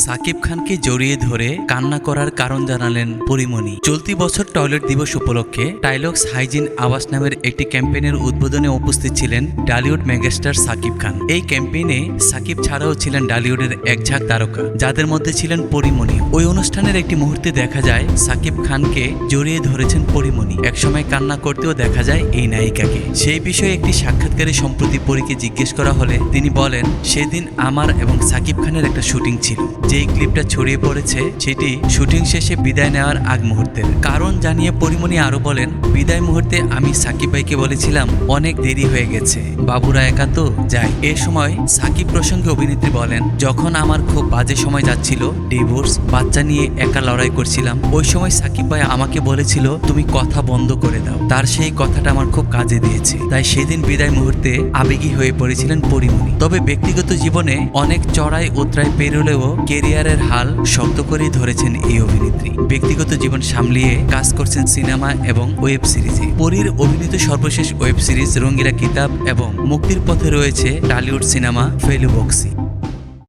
সাকিব খানকে জড়িয়ে ধরে কান্না করার কারণ জানালেন পরীমণি। চলতি বছর টয়লেট দিবস উপলক্ষে টাইলক্স হাইজিন আবাস নামের একটি ক্যাম্পেইনের উদ্বোধনে উপস্থিত ছিলেন ডালিউড মেগাস্টার সাকিব খান। এই ক্যাম্পেইনে সাকিব ছাড়াও ছিলেন ডালিউডের এক ঝাঁক তারকা, যাদের মধ্যে ছিলেন পরীমণি। ওই অনুষ্ঠানের একটি মুহূর্তে দেখা যায় সাকিব খানকে জড়িয়ে ধরেছেন পরীমণি। একসময় কান্না করতেও দেখা যায় এই নায়িকাকে। সেই বিষয়ে একটি সাক্ষাৎকারে সম্প্রতি পরীকে জিজ্ঞেস করা হলে তিনি বলেন, সেদিন আমার এবং সাকিব খানের একটা শুটিং ছিল। যেই ক্লিপটা ছড়িয়ে পড়েছে সেটি শুটিং শেষে বিদায় নেওয়ার আগ মুহূর্তের। কারণ জানিয়ে পরীমণি আরো বলেন, বিদায় মুহূর্তে আমি সাকিব ভাইকে বলেছিলাম অনেক দেরি হয়ে গেছে, বাবুরা একা তো যাই। এ সময় সাকিব প্রসঙ্গে অভিনেত্রী বলেন, যখন আমার খুব বাজে সময় যাচ্ছিল, ডিভোর্স, বাচ্চা নিয়ে একা লড়াই করছিলাম, ওই সময় সাকিব ভাই আমাকে বলেছিল তুমি কথা বন্ধ করে দাও। তার সেই কথাটা আমার খুব কাজে দিয়েছে। তাই সেদিন বিদায় মুহূর্তে আবেগী হয়ে পড়েছিলেন পরীমণি। তবে ব্যক্তিগত জীবনে অনেক চড়াই উতরাই পেরোলেও কেরিয়ারের হাল শক্ত করেই ধরেছেন এই অভিনেত্রী। ব্যক্তিগত জীবন সামলিয়ে কাজ করছেন সিনেমা এবং ওয়েব সিরিজে। পরীর অভিনীত সর্বশেষ ওয়েব সিরিজ রঙ্গিলা কিতাব এবং মুক্তির পথে রয়েছে টালিউড সিনেমা ফেলু বক্সি।